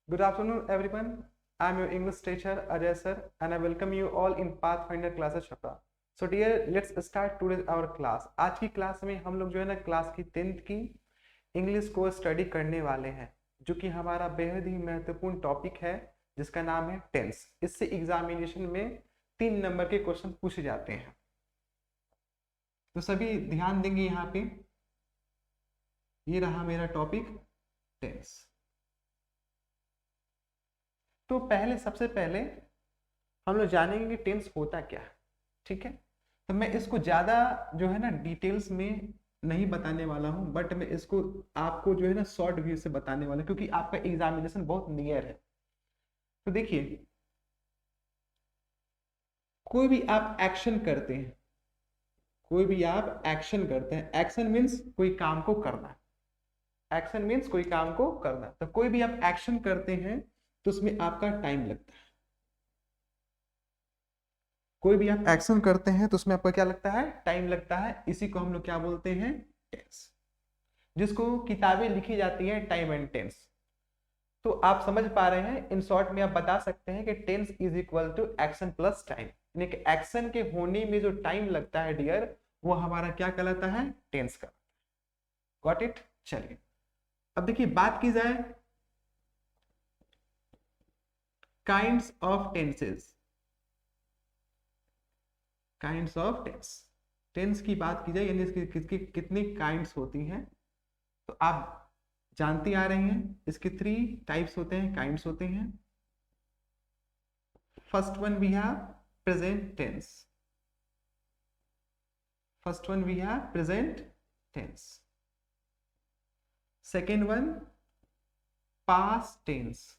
Good afternoon, everyone. I'm your English teacher Ajay sir, and I welcome you all in Pathfinder classes Chapra. So dear, let's start today's our class. आज की class में हम लोग जो है ना class की 10th की इंग्लिश को स्टडी करने वाले हैं, जो कि हमारा बेहद ही महत्वपूर्ण टॉपिक है, जिसका नाम है टेंस। इससे एग्जामिनेशन में 3 नंबर के क्वेश्चन पूछे जाते हैं। तो सभी ध्यान देंगे यहाँ पे। ये रहा मेरा टॉपिक टेंस। तो सबसे पहले हम लोग जानेंगे कि टेंस होता क्या है। ठीक है, तो मैं इसको ज्यादा जो है ना डिटेल्स में नहीं बताने वाला हूं, बट मैं इसको आपको जो है ना शॉर्ट व्यू से बताने वाला हूं, क्योंकि आपका एग्जामिनेशन बहुत नियर है। तो देखिए, कोई भी आप एक्शन करते हैं, एक्शन मीन्स कोई काम को करना। तो कोई भी आप एक्शन करते हैं तो उसमें आपका टाइम लगता है। कोई भी आप एक्शन करते हैं तो उसमें आपका क्या लगता है? टाइम लगता है। इसी को हम लोग क्या बोलते हैं? टेंस, जिसको किताबें लिखी जाती है टाइम एंड टेंस। तो आप समझ पा रहे हैं, इन शॉर्ट में आप बता सकते हैं कि tense is equal to action plus time, यानी कि एक्शन के होने में जो टाइम लगता है डियर, वो हमारा क्या कहलाता है? टेंस का। Got it? चलिए, अब देखिए, बात की जाए kinds of tenses. Kinds of tense, tense की बात की जाए यानी इसकी किसकी कितनी काइंड्स होती हैं, तो आप जानती आ रही हैं इसके 3 टाइप्स होते हैं, काइंड्स होते हैं। First one we have present tense. Second one past tense,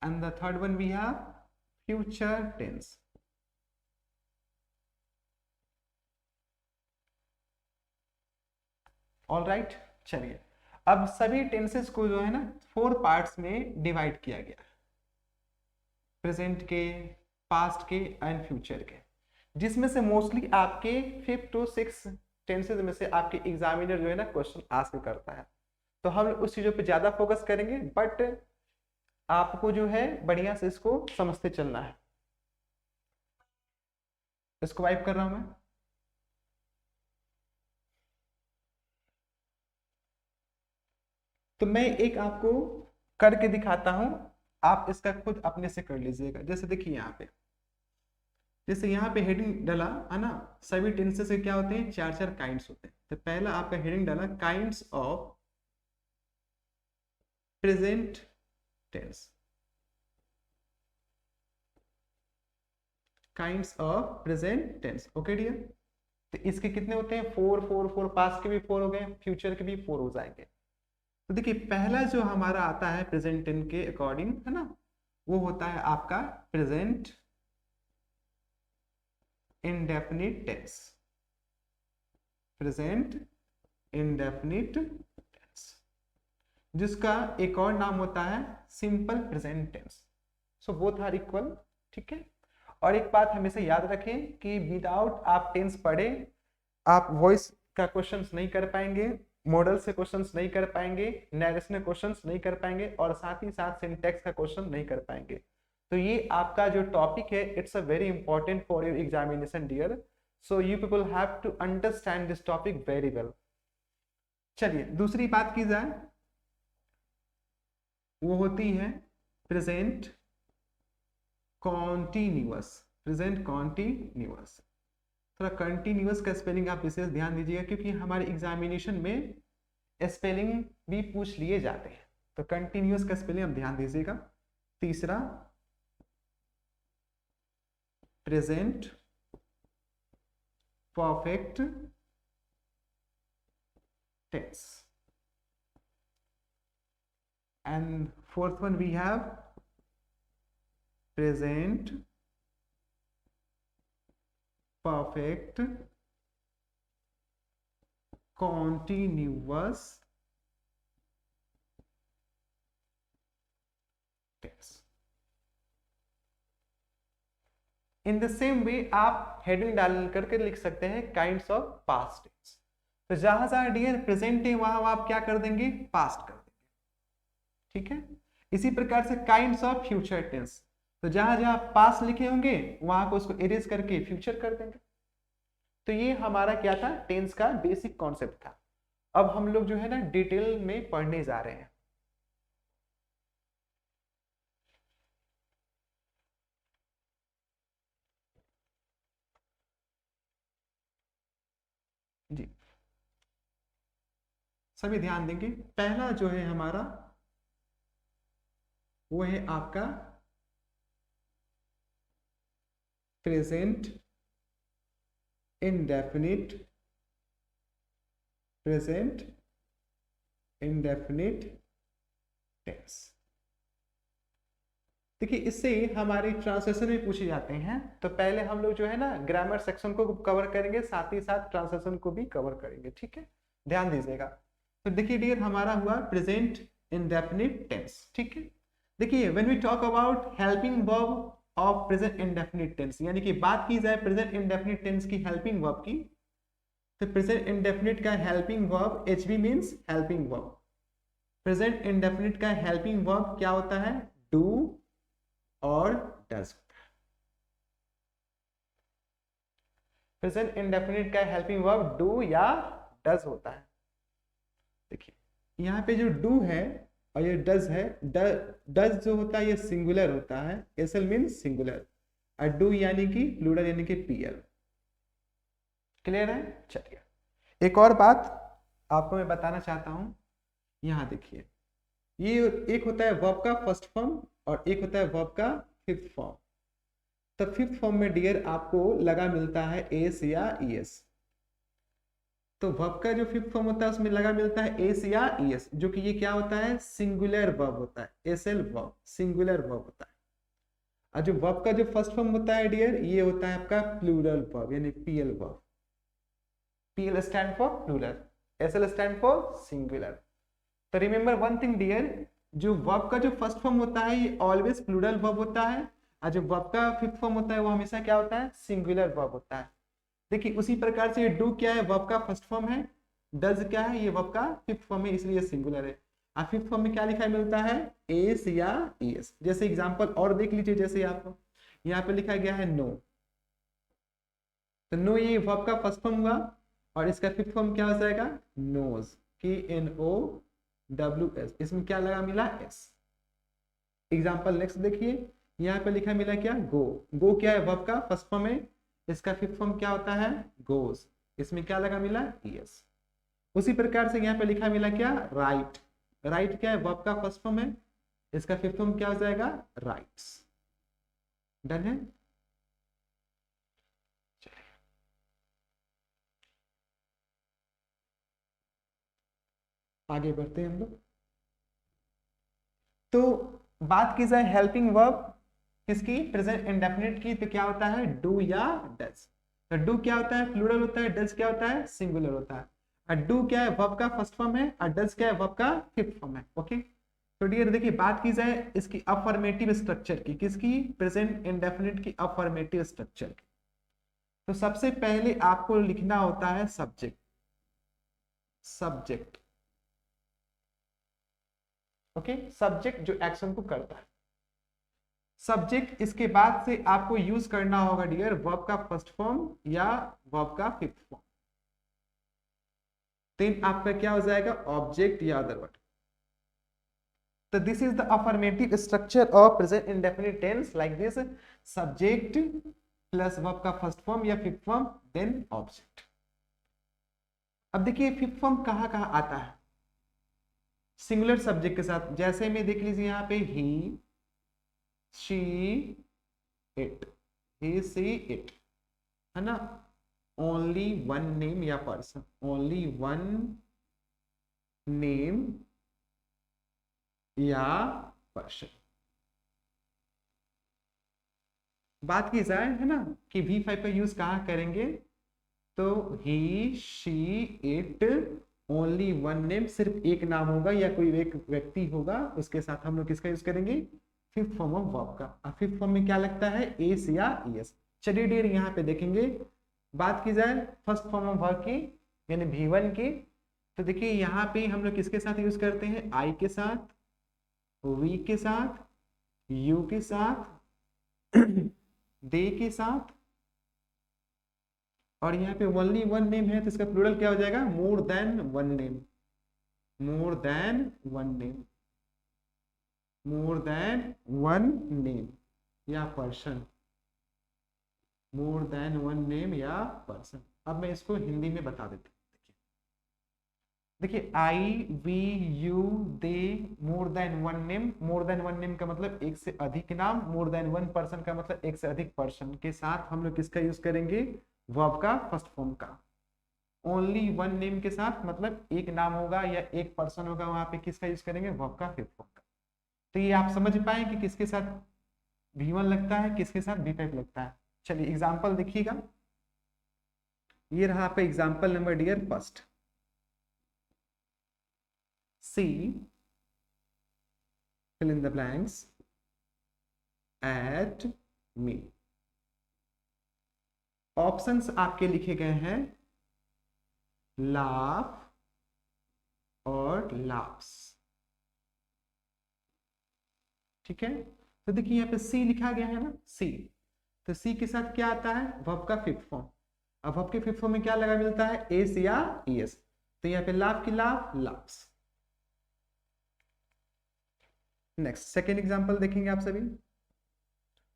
and the third one we have future tense. All right, चलिए, अब सभी टेंसेस को जो है ना 4 पार्ट्स में डिवाइड किया गया, प्रेजेंट के, पास्ट के एंड फ्यूचर के, जिसमें से मोस्टली आपके 5 to 6 टेंसेस में से आपके एग्जामिनर जो है ना क्वेश्चन आस्क करता है। तो हम उस चीजों पे ज्यादा फोकस करेंगे, बट आपको जो है बढ़िया से इसको समझते चलना है। इसको वाइप कर रहा हूं मैं। तो मैं एक आपको करके दिखाता हूं, आप इसका खुद अपने से कर लीजिएगा। जैसे देखिए यहाँ पे, जैसे यहाँ पे हेडिंग डाला है ना, सभी टेंसेस के क्या होते हैं? 4 काइंड्स होते हैं। तो पहला आपका हेडिंग डाला kinds of present tense. Kinds of present tense, okay dear. तो इसके कितने होते हैं? 4 4 4। पास्ट के भी 4 हो गए, फ्यूचर के भी 4 हो जाएंगे। तो देखिए, पहला जो हमारा आता है प्रेजेंट टेंस के अकॉर्डिंग, है ना, वो होता है आपका present indefinite tense. Present indefinite tense, जिसका एक और नाम होता है simple present tense. So both are equal. ठीक है, और एक बात हमेशा याद रखें कि विदाउट आप टेंस पढ़े आप वॉइस का क्वेश्चंस नहीं कर पाएंगे, मॉडल से क्वेश्चंस नहीं कर पाएंगे, नैरेशनल क्वेश्चंस नहीं कर पाएंगे, और साथ ही साथ सिंटैक्स का क्वेश्चन नहीं कर पाएंगे। तो ये आपका जो टॉपिक है, it's a very important for your examination dear, so you people have to understand this topic very well. चलिए, दूसरी बात की जाए, वो होती है प्रेजेंट कॉन्टिन्यूअस। थोड़ा कंटिन्यूअस का स्पेलिंग आप विशेष ध्यान दीजिएगा, क्योंकि हमारे एग्जामिनेशन में स्पेलिंग भी पूछ लिए जाते हैं। तो कंटिन्यूअस का स्पेलिंग आप ध्यान दीजिएगा। तीसरा present perfect tense, and fourth one we have present perfect continuous tense। In the same way आप हेडिंग डाल करके लिख सकते हैं काइंड्स ऑफ पास्ट टेंस। तो जहां जहां डियर प्रेजेंट है, वहां आप क्या कर देंगे? पास्ट कर देंगे। ठीक है। इसी प्रकार से काइंड्स ऑफ फ्यूचर टेंस, तो जहां जहां पास लिखे होंगे वहां को उसको इरेज करके फ्यूचर कर देंगे। तो ये हमारा क्या था, टेंस का बेसिक कॉन्सेप्ट था। अब हम लोग जो है ना डिटेल में पढ़ने जा रहे हैं। जी सभी ध्यान देंगे। पहला जो है हमारा वो है आपका present indefinite, present indefinite tense. देखिए इससे हमारे ट्रांसलेशन में पूछे जाते हैं, तो पहले हम लोग जो है ना ग्रामर सेक्शन को कवर करेंगे, साथ ही साथ ट्रांसलेशन को भी कवर करेंगे, ठीक है, ध्यान दीजिएगा। तो देखिए डियर हमारा हुआ प्रेजेंट इंडेफिनिट टेंस, ठीक है। देखिए when we talk about helping verb of present indefinite tense, यानी कि बात की जाए प्रेजेंट इंडेफिनिट टेंस की हेल्पिंग वर्ब की, तो प्रेजेंट इंडेफिनिट का helping verb HV means helping verb. Present indefinite का हेल्पिंग वर्ब क्या होता है, डू और डज। प्रेजेंट इंडेफिनिट का हेल्पिंग वर्ब डू या डज होता है। देखिए यहाँ पे जो डू है और ये डज है, डज जो होता है ये सिंगुलर होता है, एसएल मींस सिंगुलर, और डू यानी कि प्लूरल यानी कि पीएल। क्लियर है। चलिए एक और बात आपको मैं बताना चाहता हूं, यहाँ देखिए ये एक होता है वर्ब का फर्स्ट फॉर्म और एक होता है वर्ब का फिफ्थ फॉर्म। तो फिफ्थ फॉर्म में डियर आपको लगा मिलता है एस या ईएस। तो वर्ब का जो फिफ्थ फॉर्म होता है उसमें लगा मिलता है एस या ईएस, जो कि ये क्या होता है, सिंगुलर वर्ब होता है, एसएल वर्ब, सिंगुलर वर्ब होता है। और जो वर्ब का जो फर्स्ट फॉर्म होता है डियर, ये होता है आपका प्लूरल वर्ब यानी PL verb. PL stand for plural, SL stand for singular. तो रिमेंबर वन थिंग डियर, जो वर्ब का जो फर्स्ट फॉर्म होता है ये ऑलवेज प्लूरल वर्ब होता है, और जो वर्ब का फिफ्थ फॉर्म होता है वो हमेशा क्या होता है, सिंगुलर वर्ब होता है। देखिए उसी प्रकार से ये डू क्या है, वर्ब का फर्स्ट फॉर्म है, डज क्या है, ये वर्ब का फिफ्थ फॉर्म है, इसलिए सिंगुलर है। और फिफ्थ फॉर्म में क्या लिखा मिलता है, एस या ईएस। जैसे एग्जांपल और देख लीजिए, जैसे आप यहाँ पे लिखा गया है नो, तो नो ये वर्ब का फर्स्ट फॉर्म हुआ और इसका फिफ्थ फॉर्म क्या हो जाएगा, नोज, KNOWS, इसमें क्या लगा मिला, एस। एग्जांपल नेक्स्ट देखिए, यहाँ पे लिखा मिला क्या, गो। गो क्या है, वर्ब का फर्स्ट फॉर्म है, इसका फिफ्थ फॉर्म क्या होता है, गोज, इसमें क्या लगा मिला, ईएस। उसी प्रकार से यहाँ पे लिखा मिला क्या, राइट। राइट क्या है, वर्ब का फर्स्ट फॉर्म है, इसका फिफ्थ फॉर्म क्या हो जाएगा, राइट्स। डन है। आगे बढ़ते हैं हम लोग। तो बात की जाए हेल्पिंग वर्ब किसकी, प्रेजेंट इंडेफिनिट की, तो क्या होता है, डू या डज। तो डू क्या होता है, प्लूरल होता है, डज क्या होता है, सिंगुलर होता है। और डू क्या है, वर्ब का फर्स्ट फॉर्म है, और डज क्या है, वर्ब का फिफ्थ फॉर्म है। ओके, तो डियर देखिए बात की जाए इसकी अफर्मेटिव स्ट्रक्चर की, किसकी, प्रेजेंट इंडेफिनिट की अफर्मेटिव स्ट्रक्चर की। तो सबसे पहले आपको लिखना होता है सब्जेक्ट, सब्जेक्ट। ओके, सब्जेक्ट जो एक्शन को करता है, सब्जेक्ट। इसके बाद से आपको यूज करना होगा डियर वर्ब का फर्स्ट फॉर्म या वर्ब का फिफ्थ फॉर्म। देन आपका क्या हो जाएगा, ऑब्जेक्ट या अदर वर्ड। तो this is the affirmative structure of present indefinite tense, like this, subject plus verb का फर्स्ट फॉर्म या फिफ्थ फॉर्म, देन ऑब्जेक्ट। अब देखिए फिफ्थ फॉर्म कहाँ कहाँ आता है, सिंगुलर सब्जेक्ट के साथ। जैसे में देख लीजिए यहाँ पे he, she, it, he, she, it, है ना। ओनली वन नेम या पर्सन, ओनली वन नेम या पर्सन। बात की जाए है ना कि V5 का यूज कहाँ करेंगे, तो he, she, it, only one name, सिर्फ एक नाम होगा या कोई एक व्यक्ति होगा, उसके साथ हम लोग किसका यूज करेंगे, फिफ्थ फॉर्म ऑफ वर्ब का। फिफ्थ फॉर्म में क्या लगता है, एस या ईएस। चलिए डियर यहाँ पे देखेंगे, बात की जाए फर्स्ट फॉर्म ऑफ वर्ब की यानी V1 की, तो देखिए यहाँ पे हम लोग किसके साथ यूज करते हैं, आई के साथ, वी के साथ, यू के साथ, दे के साथ, और यहाँ पे ओनली वन नेम है तो इसका प्लूरल क्या हो जाएगा, more than one name, more than one name, more than one name या person, more than one name या पर्सन। अब मैं इसको हिंदी में बता देता हूँ। देखिए I, we, you, they, more than one name, more than one name का मतलब एक से अधिक नाम, मोर देन वन पर्सन का मतलब एक से अधिक पर्सन के साथ हम लोग किसका यूज करेंगे, वर्ब का फर्स्ट फॉर्म का। ओनली वन नेम के साथ मतलब एक नाम होगा या एक पर्सन होगा, वहां पे किसका यूज करेंगे, वर्ब का फिफ्थ फॉर्म का। तो ये आप समझ पाए कि किसके साथ V1 लगता है, किसके साथ V5 लगता है। चलिए एग्जाम्पल देखिएगा, ये रहा पे example number dear first. C, fill in the blanks, at me। Options आपके लिखे गए हैं लाफ और लाफ्स, ठीक है। तो देखिए यहाँ पे सी लिखा गया है ना, सी, तो सी के साथ क्या आता है, वर्ब का फिफ्थ फॉर्म। अब वर्ब के फिफ्थ फॉर्म में क्या लगा मिलता है, एस या ईएस, तो यहाँ पे लाफ की laugh, laughs. Next second example देखेंगे आप सभी।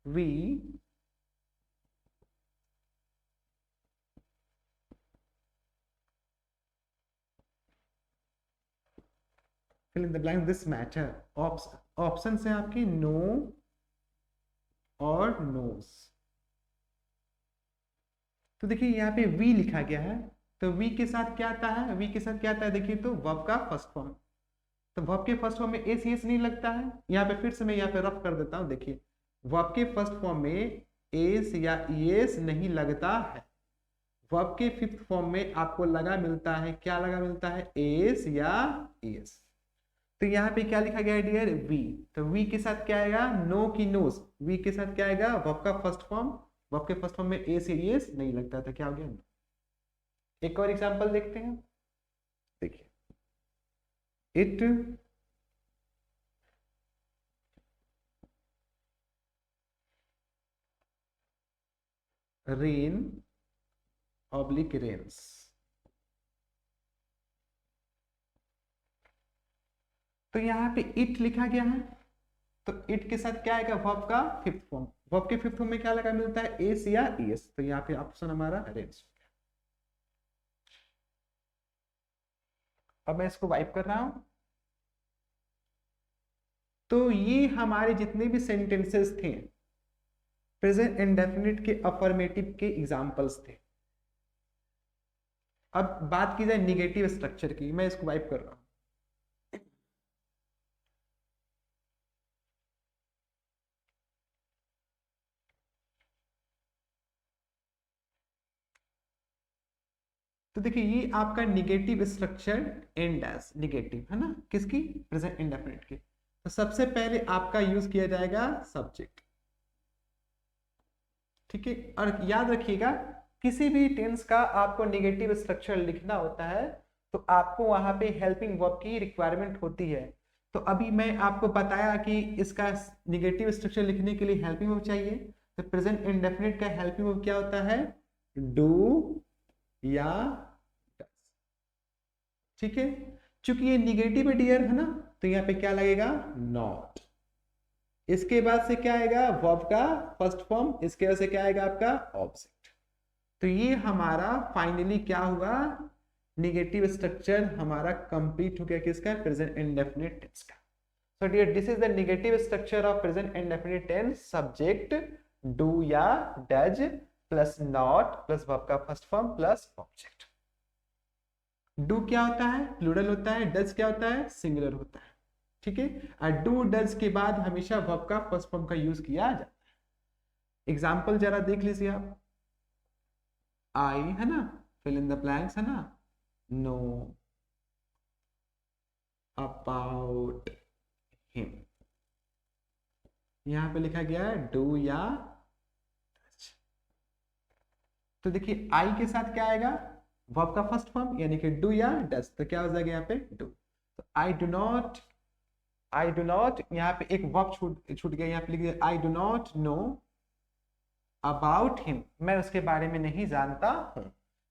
We fill in the blank this matter। Option है आपकी नो और नोस। तो देखिए यहाँ पे वी लिखा गया है, तो वी के साथ क्या आता है, वी के साथ क्या आता है, देखिए तो वर्ब का फर्स्ट फॉर्म। तो वर्ब के फर्स्ट फॉर्म में एस एस नहीं लगता है, यहाँ पे फिर से मैं यहाँ पे रफ कर देता हूँ। देखिए वर्ब के फर्स्ट फॉर्म में एस या ईएस नहीं लगता है, वर्ब के फिफ्थ फॉर्म में आपको लगा मिलता है, क्या लगा मिलता है, एस या ईएस। तो यहाँ पे क्या लिखा गया है डियर, वी, तो वी के साथ क्या आएगा, नो की नोस, वी के साथ क्या आएगा, वर्ब का फर्स्ट फॉर्म, वर्ब के फर्स्ट फॉर्म में एस या ईएस नहीं लगता था, क्या हो गया। एक और एग्जांपल देखते हैं, देखिए इट रेन ऑब्लिक रेन्स। तो यहाँ पे इट लिखा गया है, तो इट के साथ क्या आएगा, वर्ब का फिफ्थ फॉर्म, वर्ब के फिफ्थ फॉर्म में क्या लगा मिलता है, एस या ईएस, तो यहाँ पे ऑप्शन हमारा रेन्स। अब मैं इसको वाइप कर रहा हूं। तो ये हमारे जितने भी सेंटेंसेस थे प्रेजेंट इंडेफिनिट के अफर्मेटिव के एग्जांपल्स थे। अब बात की जाए निगेटिव स्ट्रक्चर की, मैं इसको वाइप कर रहा हूं। तो देखिए ये आपका negative structure and as negative है ना, किसकी, प्रेजेंट इंडेफिनिट की। तो सबसे पहले आपका यूज किया जाएगा सब्जेक्ट, ठीक है। और याद रखिएगा किसी भी टेंस का आपको निगेटिव स्ट्रक्चर लिखना होता है तो आपको वहां पे हेल्पिंग वर्ब की रिक्वायरमेंट होती है। तो अभी मैं आपको बताया कि इसका निगेटिव स्ट्रक्चर लिखने के लिए हेल्पिंग वर्ब चाहिए, तो प्रेजेंट इंडेफिनिट का हेल्पिंग वर्ब क्या होता है, डू या डस, ठीक है। चूंकि ये निगेटिव डियर है ना, तो यहाँ पे क्या लगेगा, नॉट। इसके बाद से क्या आएगा, वर्ब का फर्स्ट फॉर्म, इसके बाद से क्या आएगा आपका ऑब्जेक्ट। तो ये हमारा फाइनली क्या हुआ, निगेटिव स्ट्रक्चर हमारा कंप्लीट हो गया, किसका, प्रेजेंट इंडेफिनिट टेंस का। So dear this is the negative structure of present indefinite tense, subject do या does plus not plus verb का first form plus object. Do क्या होता है, प्लूरल होता है, डज क्या होता है, सिंगुलर होता है, ठीक है। और डू डज के बाद हमेशा वर्ब का फर्स्ट फॉर्म का यूज किया जाता है। एग्जांपल जरा देख लीजिए आप, आई है ना, फिल इन द ब्लैंक्स है ना, नो अबाउट हिम, यहां पे लिखा गया है डू या डज। तो देखिए आई के साथ क्या आएगा, वर्ब का फर्स्ट फॉर्म यानी कि डू या डज, तो क्या हो जाएगा यहाँ पे डू। तो I do not I do not, यहाँ पे एक वर्ब छूट गया, यहाँ पे लिख दिया I do not know about him, मैं उसके बारे में नहीं जानता हूं।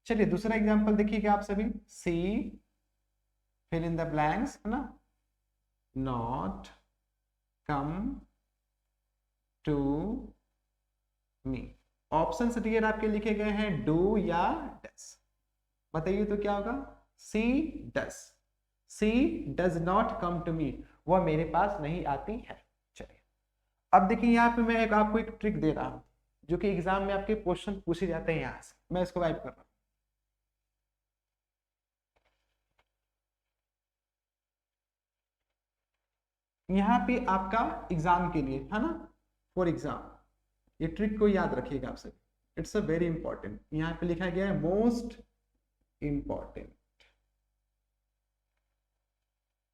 चलिए दूसरा एग्जांपल देखिएगा आप सभी, C fill in the blanks, है ना, not come to me. Options dear आपके लिखे गए हैं डू या डस, बताइए तो क्या होगा, she does, she does not come to me, वह मेरे पास नहीं आती है। चलिए अब देखिए यहाँ पे मैं आपको एक ट्रिक दे रहा हूं, जो कि एग्जाम में आपके क्वेश्चन पूछे जाते हैं यहां से, मैं इसको वाइप कर रहा हूं। यहाँ पे आपका एग्जाम के लिए है ना, फॉर एग्जाम, ये ट्रिक को याद रखिएगा आप सब, इट्स अ वेरी इंपॉर्टेंट। यहाँ पे लिखा गया है मोस्ट इंपॉर्टेंट,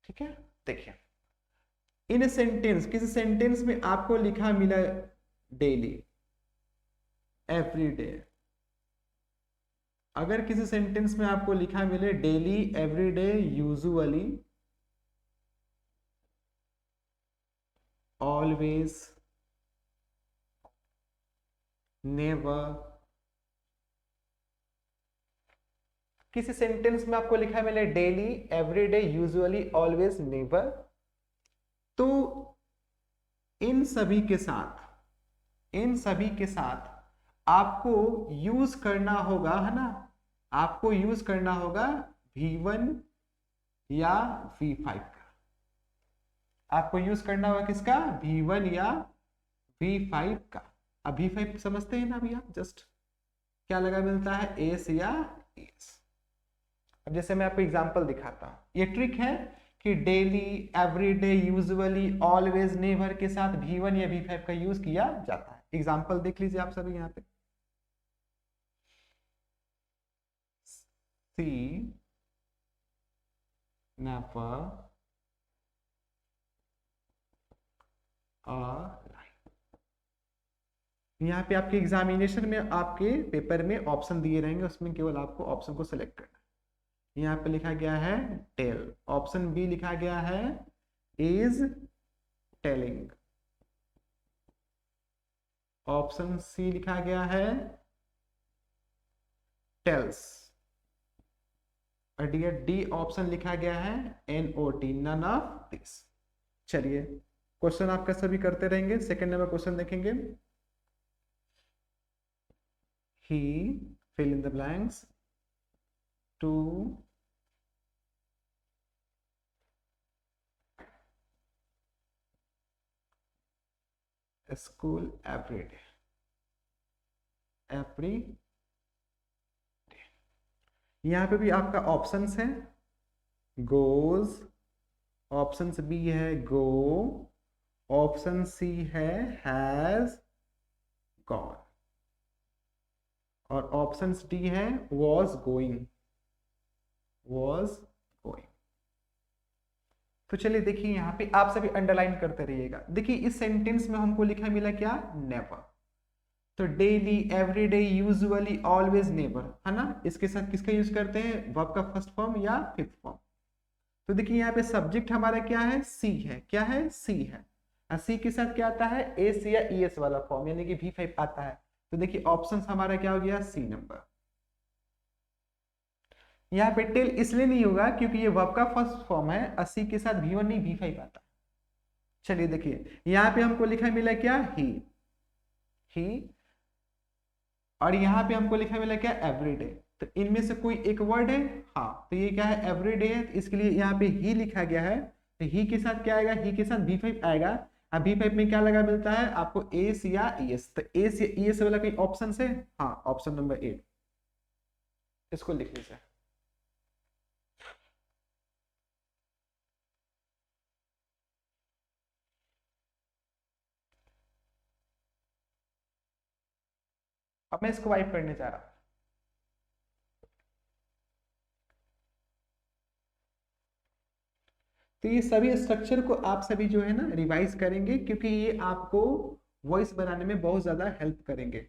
ठीक है। देखिए इन सेंटेंस, किसी सेंटेंस में आपको लिखा मिला डेली, एवरीडे, अगर किसी सेंटेंस में आपको लिखा मिले daily, everyday, usually, always, never, किसी सेंटेंस में आपको लिखा मिले daily, everyday, usually, always, never, तो इन सभी के साथ, इन सभी के साथ आपको यूज करना होगा, है ना, आपको यूज करना होगा V1 या V5 का, आपको यूज करना होगा किसका, V1 या V5 का। अब V5 समझते हैं ना भैया, जस्ट क्या लगा मिलता है, एस या एस। अब जैसे मैं आपको एग्जांपल दिखाता हूं, ये ट्रिक है कि daily, everyday, usually, always, never के साथ V1 या V5 का यूज किया जाता है। एग्जांपल देख लीजिए आप सभी यहाँ पे, सी नेवर यहाँ पे आपके एग्जामिनेशन में, आपके पेपर में ऑप्शन दिए रहेंगे, उसमें केवल आपको ऑप्शन को सिलेक्ट करना है। यहाँ पे लिखा गया है टेल, ऑप्शन बी लिखा गया है इज टेलिंग, ऑप्शन सी लिखा गया है टेल्स, और डी ऑप्शन लिखा गया है NOT, नन ऑफ दिस। चलिए क्वेश्चन आपका सभी करते रहेंगे। सेकंड नंबर क्वेश्चन देखेंगे, he fill in the blanks to school every day, every day। यहाँ पे भी आपका ऑप्शंस है गोज, ऑप्शन बी है गो, ऑप्शन सी है हैज गॉन, और ऑप्शन डी है वॉज गोइंग, वॉज गोइंग। तो चलिए देखिए यहाँ पे आप सभी अंडरलाइन करते रहिएगा। देखिए इस सेंटेंस में हमको लिखा मिला क्या, नेवर, तो daily, everyday, usually, always, never, है ना, इसके साथ किसका यूज करते हैं, वर्ब का फर्स्ट फॉर्म या फिफ्थ फॉर्म। तो देखिए यहाँ पे सब्जेक्ट हमारा क्या है, सी है, क्या है, सी है, और सी के साथ क्या आता है, एस या ES वाला फॉर्म, यानी कि V5 आता है। तो देखिए ऑप्शन हमारा क्या हो गया, सी नंबर। यहाँ पे टेल इसलिए नहीं होगा क्योंकि ये वर्ब का फर्स्ट फॉर्म है, 80 के साथ V1 नहीं V5 आता। चलिए देखिए यहाँ पे हमको लिखा मिला क्या, ही, और यहाँ पे हमको लिखा मिला क्या, एवरीडे। तो इनमें से कोई एक वर्ड है, हाँ, तो ये क्या है, एवरीडे है, तो इसके लिए यहाँ पे ही लिखा गया है। तो ही के साथ क्या आएगा, ही के साथ V5 आएगा। अब V5 में क्या लगा मिलता है आपको, एस या ES, तो एस या ES वाला कोई ऑप्शन है, हाँ, ऑप्शन नंबर 8, इसको लिख लीजिए। अब मैं इसको वाइप करने जा रहा हूं। तो ये सभी स्ट्रक्चर को आप सभी जो है ना रिवाइज करेंगे, क्योंकि ये आपको वॉइस बनाने में बहुत ज्यादा हेल्प करेंगे।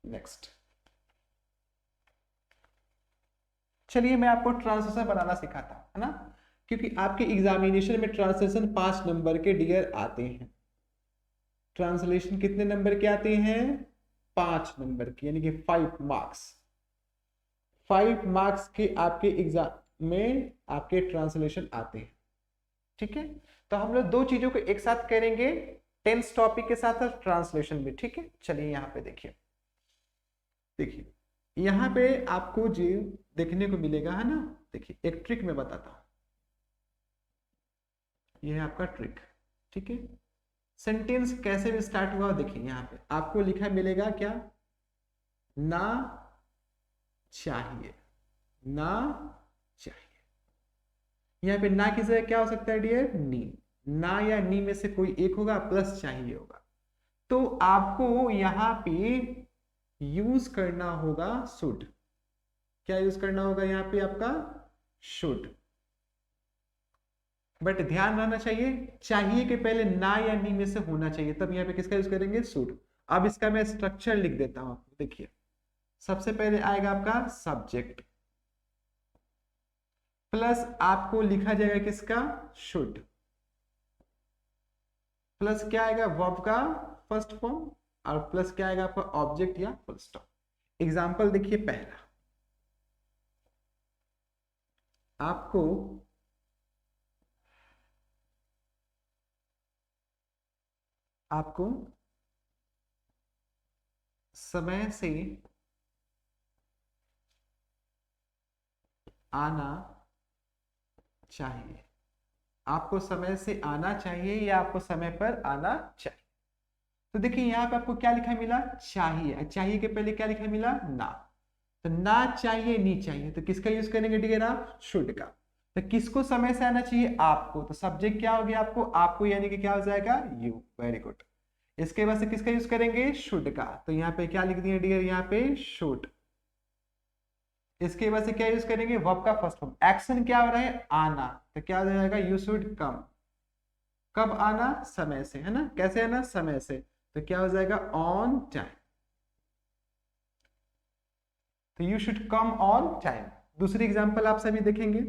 नेक्स्ट, चलिए मैं आपको ट्रांसलेशन बनाना सिखाता हूं, है ना, क्योंकि आपके एग्जामिनेशन में ट्रांसलेशन 5 नंबर के डियर आते हैं। ट्रांसलेशन कितने नंबर के आते हैं? 5 नंबर के, यानी कि 5 मार्क्स। 5 मार्क्स के आपके एग्जाम में आपके ट्रांसलेशन आते हैं, ठीक है। तो हम लोग दो चीजों को एक साथ करेंगे, टेंस टॉपिक के साथ और ट्रांसलेशन भी, ठीक है। चलिए यहाँ पे देखिए, देखिए यहाँ पे आपको जो देखने को मिलेगा, है ना, देखिए एक ट्रिक मैं बताता हूं। ये है आपका ट्रिक, ठीक है। सेंटेंस कैसे भी स्टार्ट हुआ देखिए, यहाँ पे आपको लिखा मिलेगा क्या? ना चाहिए, ना चाहिए। यहाँ पे ना की जगह क्या हो सकता है डियर? नी। ना या नी में से कोई एक होगा, प्लस चाहिए होगा। तो आपको यहाँ पे यूज करना होगा शुड। क्या यूज करना होगा यहाँ पे? आपका शुड। बट ध्यान रहना चाहिए, चाहिए के पहले ना या नी में से होना चाहिए, तब यहाँ पे किसका यूज करेंगे? शुड। अब इसका मैं स्ट्रक्चर लिख देता हूं, देखिए सबसे पहले आएगा आपका सब्जेक्ट, प्लस आपको लिखा जाएगा किसका? शुड, प्लस क्या आएगा? वर्ब का फर्स्ट फॉर्म, और प्लस क्या आएगा आपका? ऑब्जेक्ट या फुल स्टॉप। एग्जाम्पल देखिए, पहला आपको समय से आना चाहिए। आपको समय से आना चाहिए या आपको समय पर आना चाहिए। तो देखिए यहाँ पे आपको क्या लिखा मिला? चाहिए। चाहिए के पहले क्या लिखा मिला? ना। तो ना चाहिए, नी चाहिए, तो किसका यूज करेंगे डियर? आप शुड का। तो किसको समय से आना चाहिए? आपको। तो सब्जेक्ट क्या हो गया आपको? आपको, यानी कि क्या हो जाएगा? यू। Very good. इसके बाद से किसका यूज करेंगे? शुड का। तो यहाँ पे क्या लिख दिए डियर? यहाँ पे शुड। इसके बाद से क्या यूज करेंगे? वर्ब का फर्स्ट फॉर्म। एक्शन क्या हो रहा है? आना। तो क्या हो जाएगा? यू शुड कम। कब आना? समय से, है ना। कैसे आना? समय से। तो क्या हो जाएगा? On time. तो you should come on time. दूसरी एग्जांपल आप सभी देखेंगे,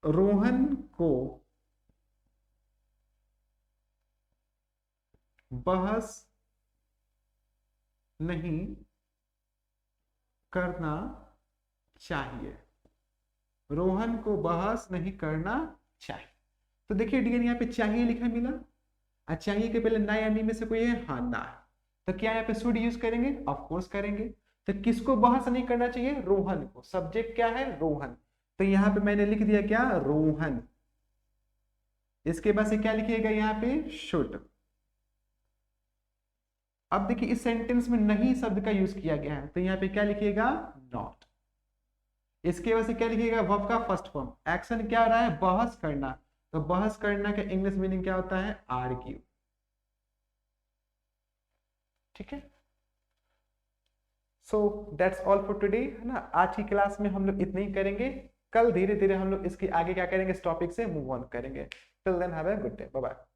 रोहन को बहस नहीं करना चाहिए। रोहन को बहस नहीं करना चाहिए। तो देखिए डियर यहाँ पे चाहिए लिखा मिला, और चाहिए के पहले ना या नी में से कोई है? हाँ, ना। तो क्या यहाँ पे शुड यूज करेंगे? ऑफ कोर्स करेंगे। तो किसको बहस नहीं करना चाहिए? रोहन को। सब्जेक्ट क्या है? रोहन। तो यहाँ पे मैंने लिख दिया क्या? रोहन। इसके बाद से क्या लिखिएगा? यहाँ पे शुड। अब देखिए इस सेंटेंस में नहीं शब्द का यूज किया गया है, तो यहाँ पे क्या लिखिएगा? नॉट। इसके वजह से क्या लिखिएगा? वर्ब का फर्स्ट फॉर्म। एक्शन क्या हो रहा है? बहस करना। तो बहस करना का इंग्लिश मीनिंग क्या होता है? आर्ग्यू। ठीक है। So that's all for today, है ना। आज की क्लास में हम लोग इतना ही करेंगे। कल धीरे धीरे हम लोग इसके आगे क्या करेंगे? इस टॉपिक से मूव ऑन करेंगे। Till then have a good day, bye bye.